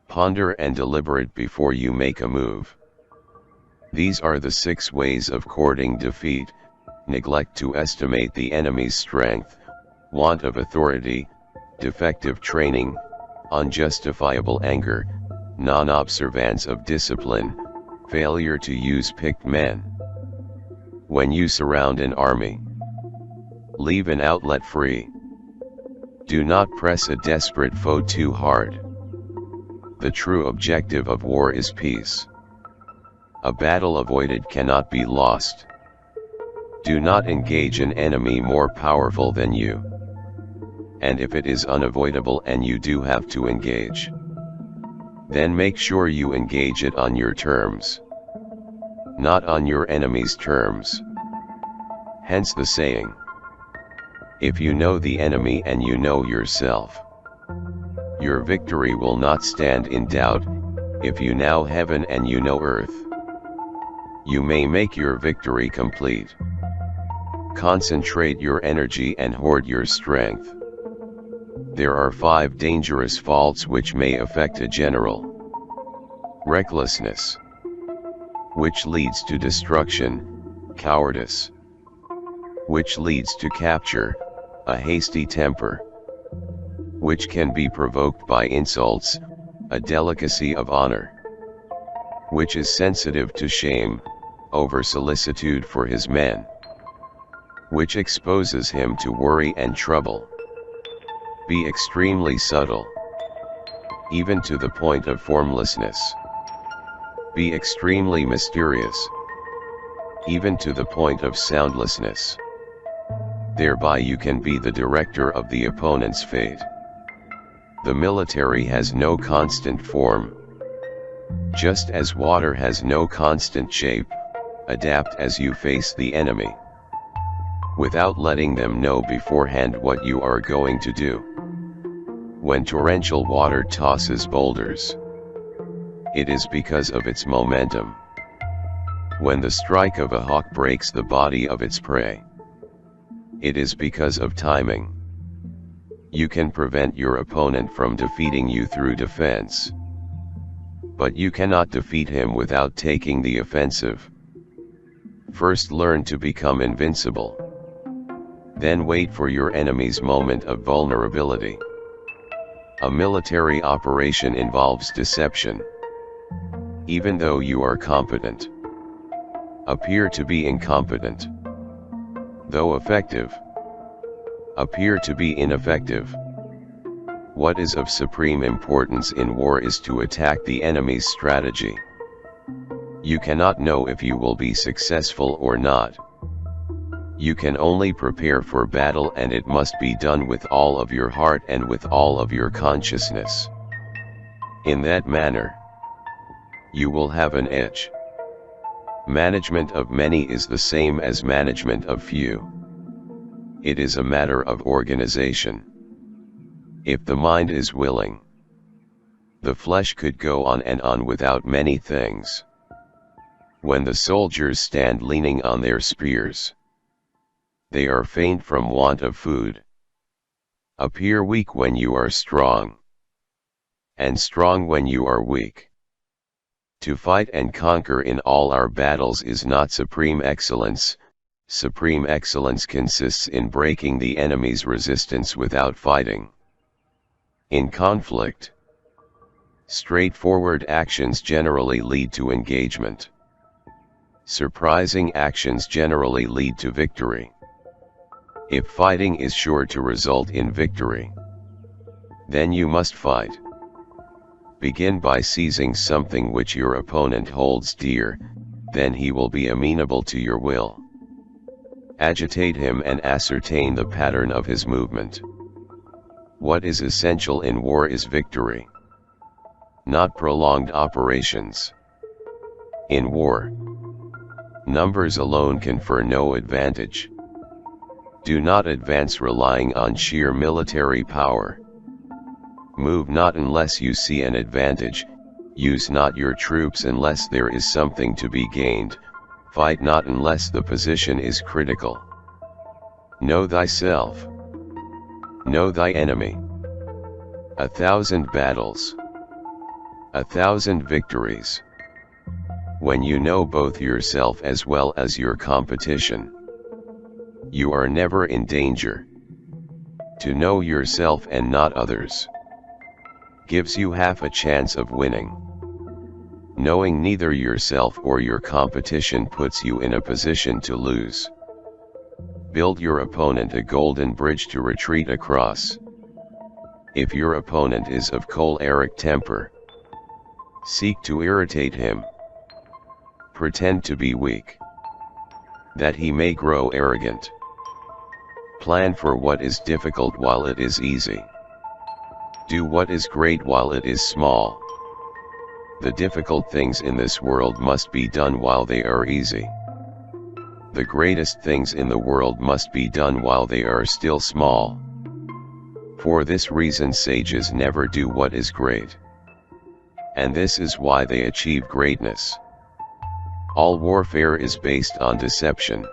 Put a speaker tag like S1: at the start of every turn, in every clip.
S1: Ponder and deliberate before you make a move. These are the 6 ways of courting defeat: neglect to estimate the enemy's strength, want of authority, defective training, unjustifiable anger, non-observance of discipline, failure to use picked men. When you surround an army, leave an outlet free. Do not press a desperate foe too hard. The true objective of war is peace. A battle avoided cannot be lost. Do not engage an enemy more powerful than you. And if it is unavoidable and you do have to engage, then make sure you engage it on your terms, not on your enemy's terms. Hence the saying, if you know the enemy and you know yourself, your victory will not stand in doubt. If you know heaven and you know earth, you may make your victory complete. Concentrate your energy and hoard your strength. There are 5 dangerous faults which may affect a general. Recklessness, which leads to destruction; cowardice, which leads to capture; a hasty temper, which can be provoked by insults; a delicacy of honor, which is sensitive to shame; over solicitude for his men, which exposes him to worry and trouble. Be extremely subtle, even to the point of formlessness. Be extremely mysterious, even to the point of soundlessness. Thereby you can be the director of the opponent's fate. The military has no constant form. Just as water has no constant shape, adapt as you face the enemy, without letting them know beforehand what you are going to do. When torrential water tosses boulders, it is because of its momentum. When the strike of a hawk breaks the body of its prey, it is because of timing. You can prevent your opponent from defeating you through defense, but you cannot defeat him without taking the offensive. First learn to become invincible. Then wait for your enemy's moment of vulnerability. A military operation involves deception. Even though you are competent, appear to be incompetent. Though effective, appear to be ineffective. What is of supreme importance in war is to attack the enemy's strategy. You cannot know if you will be successful or not. You can only prepare for battle, and it must be done with all of your heart and with all of your consciousness. In that manner, you will have an edge. Management of many is the same as management of few. It is a matter of organization. If the mind is willing, the flesh could go on and on without many things. When the soldiers stand leaning on their spears, they are faint from want of food. Appear weak when you are strong, and strong when you are weak. To fight and conquer in all our battles is not supreme excellence. Supreme excellence consists in breaking the enemy's resistance without fighting. In conflict, straightforward actions generally lead to engagement. Surprising actions generally lead to victory. If fighting is sure to result in victory, then you must fight. Begin by seizing something which your opponent holds dear, then he will be amenable to your will. Agitate him and ascertain the pattern of his movement. What is essential in war is victory, not prolonged operations. In war, numbers alone confer no advantage. Do not advance relying on sheer military power. Move not unless you see an advantage. Use not your troops unless there is something to be gained. Fight not unless the position is critical. Know thyself. Know thy enemy. 1,000 battles, 1,000 victories. When you know both yourself as well as your competition, you are never in danger. To know yourself and not others gives you half a chance of winning. Knowing neither yourself or your competition puts you in a position to lose. Build your opponent a golden bridge to retreat across. If your opponent is of choleric temper, seek to irritate him. Pretend to be weak, that he may grow arrogant. Plan for what is difficult while it is easy. Do what is great while it is small. The difficult things in this world must be done while they are easy. The greatest things in the world must be done while they are still small. For this reason sages never do what is great. And this is why they achieve greatness. All warfare is based on deception.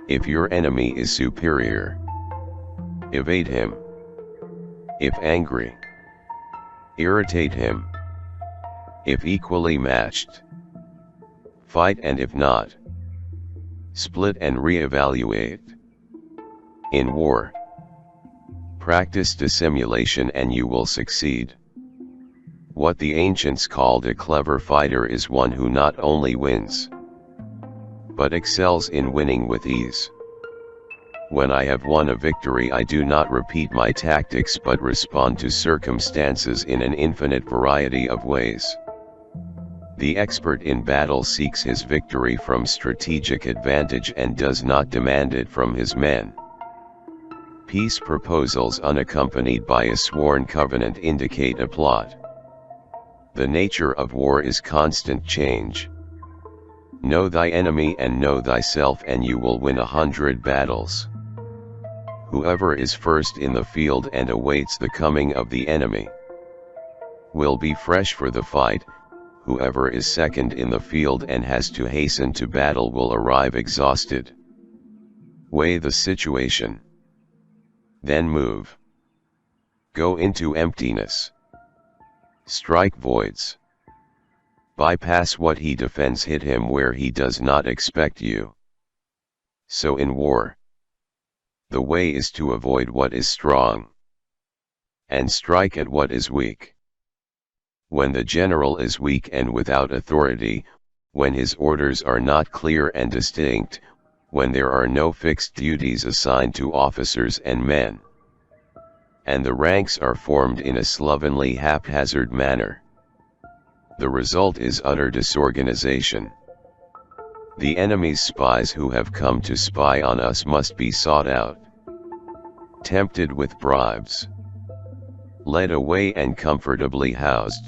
S1: If your enemy is superior, evade him. If angry, irritate him. If equally matched, fight, and if not, split and re-evaluate. In war, practice dissimulation and you will succeed. What the ancients called a clever fighter is one who not only wins, but excels in winning with ease. When I have won a victory, I do not repeat my tactics but respond to circumstances in an infinite variety of ways. The expert in battle seeks his victory from strategic advantage and does not demand it from his men. Peace proposals unaccompanied by a sworn covenant indicate a plot. The nature of war is constant change. Know thy enemy and know thyself, and you will win 100 battles. Whoever is first in the field and awaits the coming of the enemy will be fresh for the fight. Whoever is second in the field and has to hasten to battle will arrive exhausted. Weigh the situation, then move. Go into emptiness. Strike voids. Bypass what he defends, hit him where he does not expect you. So in war, the way is to avoid what is strong, and strike at what is weak. When the general is weak and without authority, when his orders are not clear and distinct, when there are no fixed duties assigned to officers and men, and the ranks are formed in a slovenly, haphazard manner, the result is utter disorganization. The enemy's spies who have come to spy on us must be sought out, tempted with bribes, led away and comfortably housed.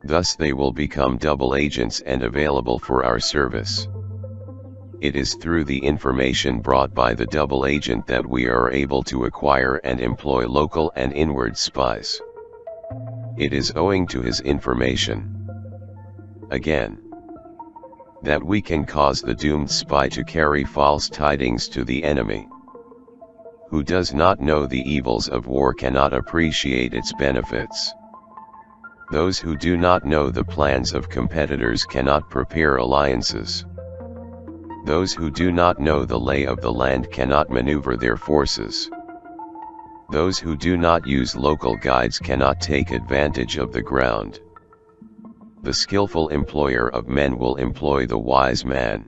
S1: Thus they will become double agents and available for our service. It is through the information brought by the double agent that we are able to acquire and employ local and inward spies. It is owing to his information, again, that we can cause the doomed spy to carry false tidings to the enemy. Who does not know the evils of war cannot appreciate its benefits. Those who do not know the plans of competitors cannot prepare alliances. Those who do not know the lay of the land cannot maneuver their forces. Those who do not use local guides cannot take advantage of the ground. The skillful employer of men will employ the wise man,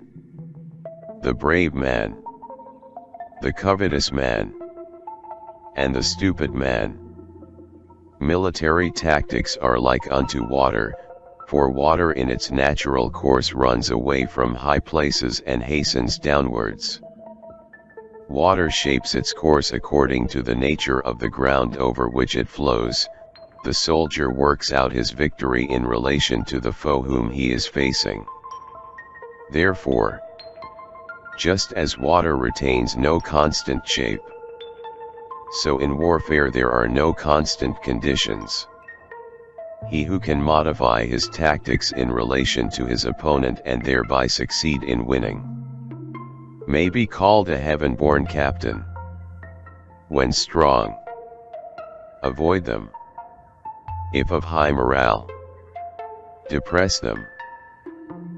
S1: the brave man, the covetous man, and the stupid man. Military tactics are like unto water, for water in its natural course runs away from high places and hastens downwards. Water shapes its course according to the nature of the ground over which it flows. The soldier works out his victory in relation to the foe whom he is facing. Therefore, just as water retains no constant shape, so in warfare there are no constant conditions. He who can modify his tactics in relation to his opponent and thereby succeed in winning may be called a heaven-born captain. When strong, avoid them. If of high morale, depress them.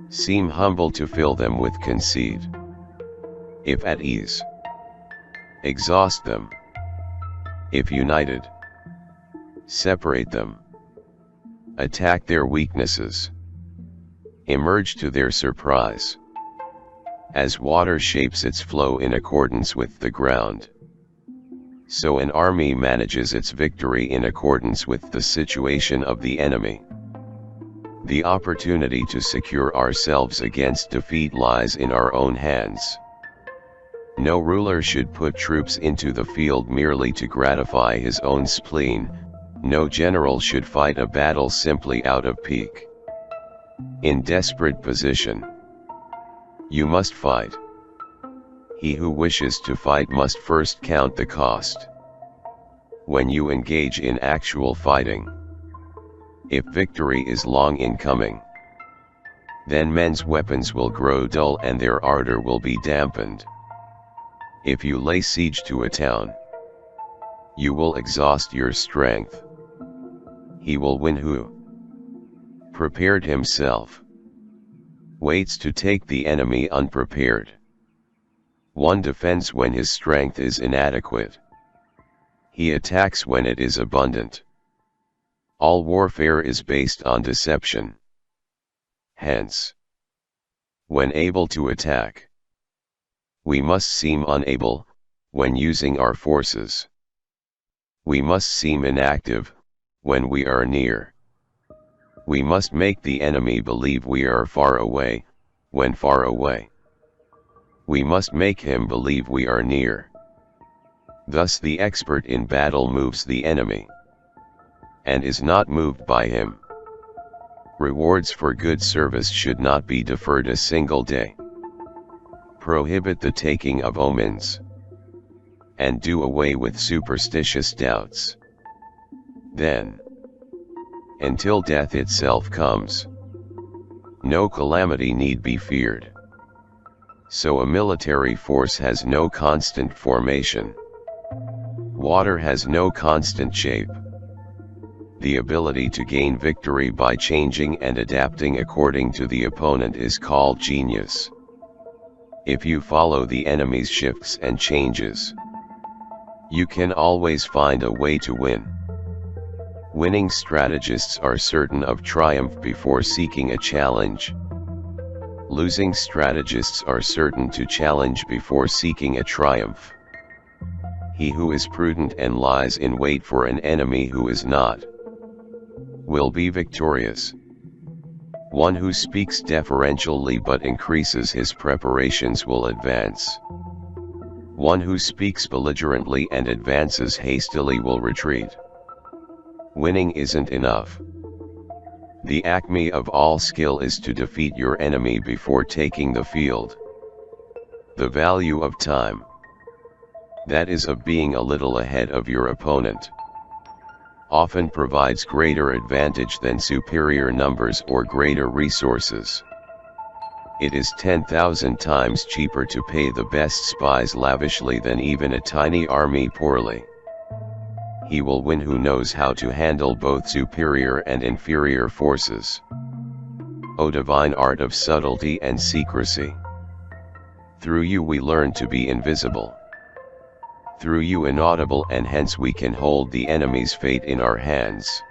S1: Seem humble to fill them with conceit. If at ease, exhaust them. If united, separate them. Attack their weaknesses. Emerge to their surprise. As water shapes its flow in accordance with the ground, so an army manages its victory in accordance with the situation of the enemy. The opportunity to secure ourselves against defeat lies in our own hands. No ruler should put troops into the field merely to gratify his own spleen. No general should fight a battle simply out of pique. In desperate position, you must fight. He who wishes to fight must first count the cost. When you engage in actual fighting, if victory is long in coming, then men's weapons will grow dull and their ardor will be dampened. If you lay siege to a town, you will exhaust your strength. He will win who prepared himself, waits to take the enemy unprepared. One defends when his strength is inadequate. He attacks when it is abundant. All warfare is based on deception. Hence, when able to attack, we must seem unable, when using our forces. We must seem inactive, when we are near. We must make the enemy believe we are far away, when far away. We must make him believe we are near. Thus the expert in battle moves the enemy, and is not moved by him. Rewards for good service should not be deferred a single day. Prohibit the taking of omens, and do away with superstitious doubts. Then, until death itself comes, no calamity need be feared. So a military force has no constant formation. Water has no constant shape. The ability to gain victory by changing and adapting according to the opponent is called genius. If you follow the enemy's shifts and changes, you can always find a way to win. Winning strategists are certain of triumph before seeking a challenge. Losing strategists are certain to challenge before seeking a triumph. He who is prudent and lies in wait for an enemy who is not, will be victorious. One who speaks deferentially but increases his preparations will advance. One who speaks belligerently and advances hastily will retreat. Winning isn't enough. The acme of all skill is to defeat your enemy before taking the field. The value of time, that is of being a little ahead of your opponent, often provides greater advantage than superior numbers or greater resources. It is 10,000 times cheaper to pay the best spies lavishly than even a tiny army poorly. He will win who knows how to handle both superior and inferior forces. O divine art of subtlety and secrecy! Through you we learn to be invisible. Through you inaudible, and hence we can hold the enemy's fate in our hands.